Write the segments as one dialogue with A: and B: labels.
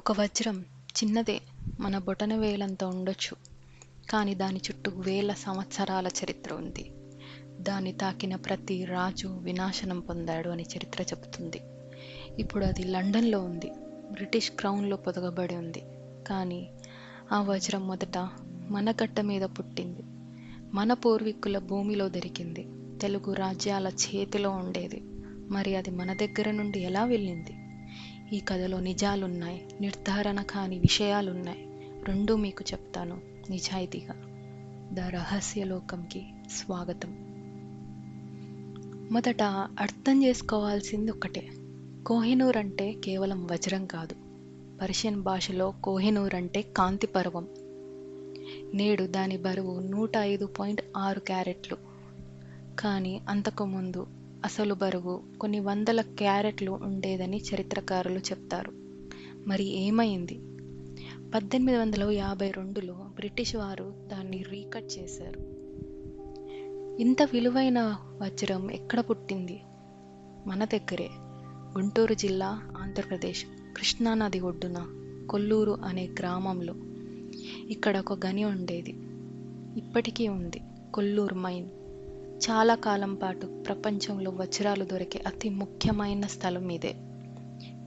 A: ఒక వజ్రం చిన్నదే, మన బొటన వేలంత ఉండొచ్చు. కానీ దాని చుట్టూ వేల సంవత్సరాల చరిత్ర ఉంది. దాన్ని తాకిన ప్రతి రాజు వినాశనం పొందాడు అని చరిత్ర చెబుతుంది. ఇప్పుడు అది లండన్లో ఉంది, బ్రిటిష్ క్రౌన్లో పొదగబడి ఉంది. కానీ ఆ వజ్రం మొదట మన గడ్డ మీద పుట్టింది, మన పూర్వీకుల భూమిలో దొరికింది, తెలుగు రాజ్యాల చేతిలో ఉండేది. మరి అది మన దగ్గర నుండి ఎలా వెళ్ళింది? ఈ కథలో నిజాలున్నాయి, నిర్ధారణ కాని విషయాలున్నాయి. రెండూ మీకు చెప్తాను నిజాయితీగా. ద రహస్యలోకంకి స్వాగతం. మొదట అర్థం చేసుకోవాల్సింది ఒకటే, కోహినూర్ అంటే కేవలం వజ్రం కాదు. పర్షియన్ భాషలో కోహినూర్ అంటే కాంతి పర్వం. నేడు దాని బరువు 105.6 క్యారెట్లు. కానీ అంతకుముందు అసలు బరువు కొన్ని వందల క్యారెట్లు ఉండేదని చరిత్రకారులు చెప్తారు. మరి ఏమైంది? 1852లో బ్రిటిష్ వారు దాన్ని రీకట్ చేశారు. ఇంత విలువైన వజ్రం ఎక్కడ పుట్టింది? మన దగ్గరే, గుంటూరు జిల్లా, ఆంధ్రప్రదేశ్, కృష్ణానది ఒడ్డున కొల్లూరు అనే గ్రామంలో. ఇక్కడ ఒక గని ఉండేది, ఇప్పటికీ ఉంది, కొల్లూరు మైన్. చాలా కాలం పాటు ప్రపంచంలో వజ్రాలు దొరికే అతి ముఖ్యమైన స్థలం ఇదే.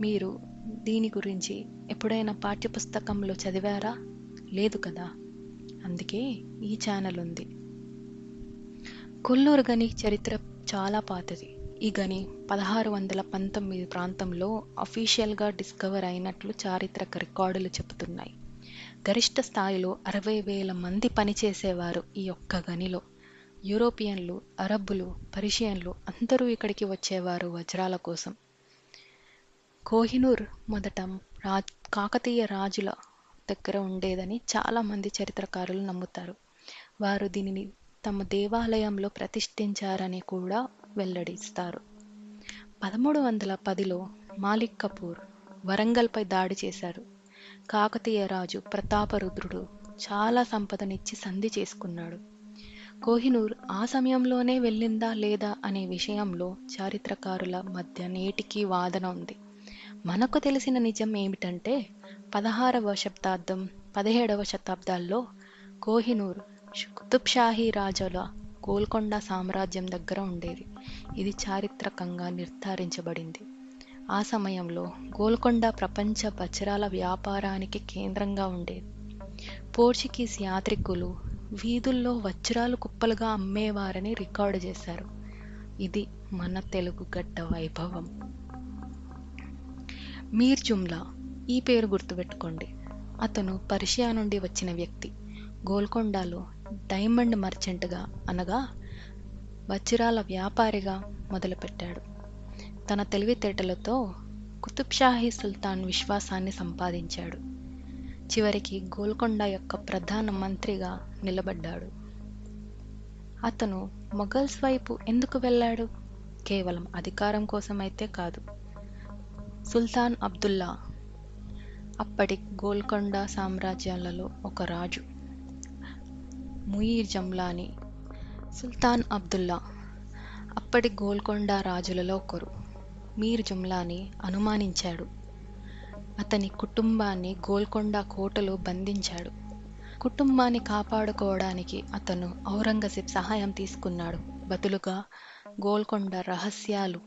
A: మీరు దీని గురించి ఎప్పుడైనా పాఠ్యపుస్తకంలో చదివారా? లేదు కదా, అందుకే ఈ ఛానల్ ఉంది. కొల్లూరు గని చరిత్ర చాలా పాతది. ఈ గని 1619 ప్రాంతంలో అఫీషియల్గా డిస్కవర్ అయినట్లు చారిత్రక రికార్డులు చెబుతున్నాయి. గరిష్ట స్థాయిలో 60,000 మంది పనిచేసేవారు ఈ ఒక్క గనిలో. యూరోపియన్లు, అరబ్బులు, పర్షియన్లు అందరూ ఇక్కడికి వచ్చేవారు వజ్రాల కోసం. కోహినూర్ మొదట కాకతీయ రాజుల దగ్గర ఉండేదని చాలామంది చరిత్రకారులు నమ్ముతారు. వారు దీనిని తమ దేవాలయంలో ప్రతిష్ఠించారని కూడా వెల్లడిస్తారు. 1310లో మాలిక్ కపూర్ వరంగల్పై దాడి చేశారు. కాకతీయ రాజు ప్రతాపరుద్రుడు చాలా సంపదనిచ్చి సంధి చేసుకున్నాడు. కోహినూర్ ఆ సమయంలోనే వెళ్ళిందా లేదా అనే విషయంలో చారిత్రకారుల మధ్య నేటికీ వాదన ఉంది. మనకు తెలిసిన నిజం ఏమిటంటే 16వ శతాబ్దం, 17వ శతాబ్దాల్లో కోహినూర్ కుతుబ్షాహీ రాజుల గోల్కొండ సామ్రాజ్యం దగ్గర ఉండేది. ఇది చారిత్రకంగా నిర్ధారించబడింది. ఆ సమయంలో గోల్కొండ ప్రపంచ వజ్రాల వ్యాపారానికి కేంద్రంగా ఉండేది. పోర్చుగీస్ యాత్రికులు వీధుల్లో వజ్రాలు కుప్పలుగా అమ్మేవారని రికార్డు చేశారు. ఇది మన తెలుగు గడ్డ వైభవం. మీర్ జుమ్లా, ఈ పేరు గుర్తుపెట్టుకోండి. అతను పర్షియా నుండి వచ్చిన వ్యక్తి. గోల్కొండలో డైమండ్ మర్చెంట్గా, అనగా వజ్రాల వ్యాపారిగా మొదలుపెట్టాడు. తన తెలివితేటలతో కుతుబ్షాహీ సుల్తాన్ విశ్వాసాన్ని సంపాదించాడు. చివరికి గోల్కొండ యొక్క ప్రధాన మంత్రిగా నిలబడ్డాడు. అతను మొఘల్స్ వైపు ఎందుకు వెళ్ళాడు? కేవలం అధికారం కోసమైతే కాదు. సుల్తాన్ అబ్దుల్లా అప్పటి గోల్కొండ సామ్రాజ్యాలలో ఒక రాజు. ముయిర్ జమ్లాని సుల్తాన్ అబ్దుల్లా అప్పటి గోల్కొండ రాజులలో ఒకరు. మీర్ జుమ్లాని అనుమానించాడు. అతని కుటుంబాన్ని గోల్కొండ కోటలో బంధించాడు. కుటుంబాన్ని కాపాడుకోవడానికి అతను ఔరంగజేబ్ సహాయం తీసుకున్నాడు. బదులుగా గోల్కొండ రహస్యాలు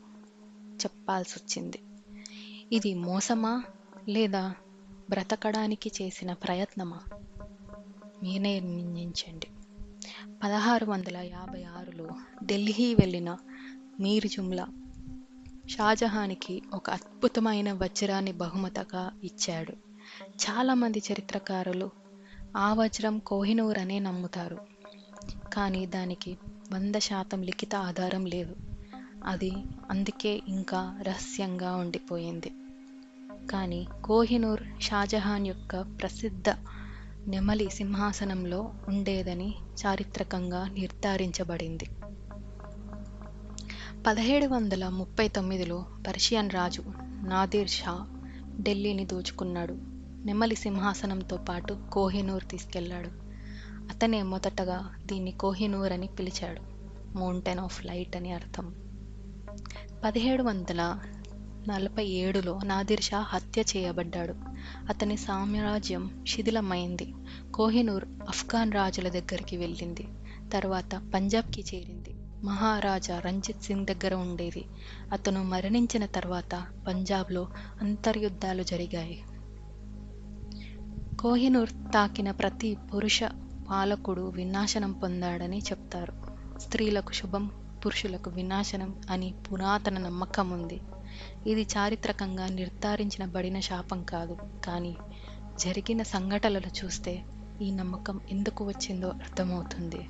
A: చెప్పాల్సొచ్చింది. ఇది మోసమా లేదా బ్రతకడానికి చేసిన ప్రయత్నమా? మీరే నిర్ణయించండి. 1656లో ఢిల్లీ వెళ్ళిన మీర్ జుమ్లా షాజహాన్కి ఒక అద్భుతమైన వజ్రాన్ని బహుమతిగా ఇచ్చాడు. చాలామంది చరిత్రకారులు ఆ వజ్రం కోహినూర్ అనే నమ్ముతారు. కానీ దానికి 100% లిఖిత ఆధారం లేదు. అది అందుకే ఇంకా రహస్యంగా ఉండిపోయింది. కానీ కోహినూర్ షాజహాన్ యొక్క ప్రసిద్ధ నెమలి సింహాసనంలో ఉండేదని చారిత్రకంగా నిర్ధారించబడింది. 1739లో పర్షియన్ రాజు నాదిర్ షా ఢిల్లీని దోచుకున్నాడు. నెమలి సింహాసనంతో పాటు కోహినూర్ తీసుకెళ్లాడు. అతనే మొదటగా దీన్ని కోహినూర్ అని పిలిచాడు. మౌంటైన్ ఆఫ్ లైట్ అని అర్థం. 1700 1747లో నాదిర్ షా హత్య చేయబడ్డాడు. అతని సామ్రాజ్యం శిథిలమైంది. కోహినూర్ ఆఫ్ఘన్ రాజుల దగ్గరికి వెళ్ళింది. తర్వాత పంజాబ్కి చేరింది. మహారాజా రంజిత్ సింగ్ దగ్గర ఉండేది. అతను మరణించిన తర్వాత పంజాబ్లో అంతర్యుద్ధాలు జరిగాయి. కోహినూర్ తాకిన ప్రతి పురుష పాలకుడు వినాశనం పొందాడని చెప్తారు. స్త్రీలకు శుభం, పురుషులకు వినాశనం అని పురాతన నమ్మకం ఉంది. ఇది చారిత్రకంగా నిర్ధారించబడిన శాపం కాదు, కానీ జరిగిన సంఘటనలు చూస్తే ఈ నమ్మకం ఎందుకు వచ్చిందో అర్థమవుతుంది.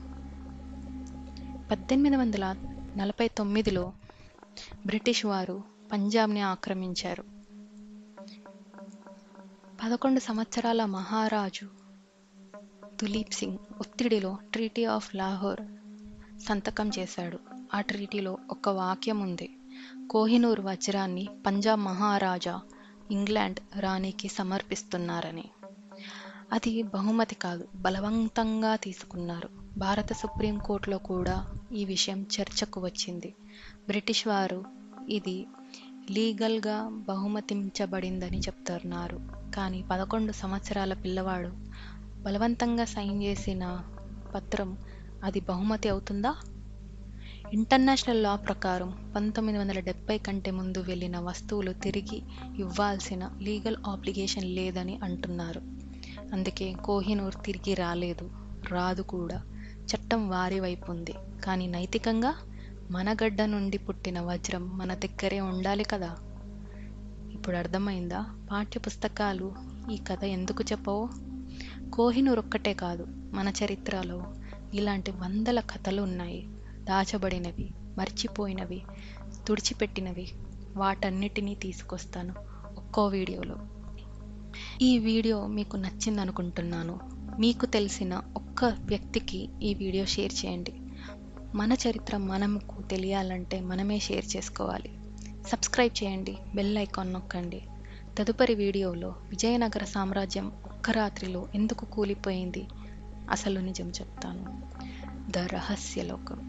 A: 1849లో బ్రిటిష్ వారు పంజాబ్ని ఆక్రమించారు. 11 సంవత్సరాల మహారాజు దులీప్ సింగ్ ఒత్తిడిలో ట్రీటీ ఆఫ్ లాహోర్ సంతకం చేశాడు. ఆ ట్రీటీలో ఒక వాక్యం ఉంది: కోహినూర్ వజ్రాన్ని పంజాబ్ మహారాజా ఇంగ్లాండ్ రాణికి సమర్పిస్తున్నారని. అది బహుమతి కాదు, బలవంతంగా తీసుకున్నారు. భారత సుప్రీంకోర్టులో కూడా ఈ విషయం చర్చకు వచ్చింది. బ్రిటిష్ వారు ఇది లీగల్గా బహుమతించబడిందని చెప్తున్నారు. కానీ 11 సంవత్సరాల పిల్లవాడు బలవంతంగా సైన్ చేసిన పత్రం అది బహుమతి అవుతుందా? ఇంటర్నేషనల్ లా ప్రకారం 1970 కంటే ముందు వెళ్ళిన వస్తువులు తిరిగి ఇవ్వాల్సిన లీగల్ ఆబ్లిగేషన్ లేదని అంటున్నారు. అందుకే కోహినూర్ తిరిగి రాదు కూడా. చట్టం వారి వైపు ఉంది, కానీ నైతికంగా మన గడ్డ నుండి పుట్టిన వజ్రం మన దగ్గరే ఉండాలి కదా. ఇప్పుడు అర్థమైందా పాఠ్య పుస్తకాలు ఈ కథ ఎందుకు చెప్పవో? కోహినూర్ ఒక్కటే కాదు, మన చరిత్రలో ఇలాంటి వందల కథలు ఉన్నాయి. దాచబడినవి, మర్చిపోయినవి, తుడిచిపెట్టినవి. వాటన్నిటినీ తీసుకొస్తాను ఒక్కో వీడియోలో. ఈ వీడియో మీకు నచ్చిందనుకుంటున్నాను. మీకు తెలిసిన ఒక్క వ్యక్తికి ఈ వీడియో షేర్ చేయండి. మన చరిత్ర మనకు తెలియాలంటే మనమే షేర్ చేసుకోవాలి. సబ్స్క్రైబ్ చేయండి, బెల్ ఐకాన్ నొక్కండి. తదుపరి వీడియోలో విజయనగర సామ్రాజ్యం ఒక్క రాత్రిలో ఎందుకు కూలిపోయింది అసలు నిజం చెప్తాను. ద రహస్య లోకం.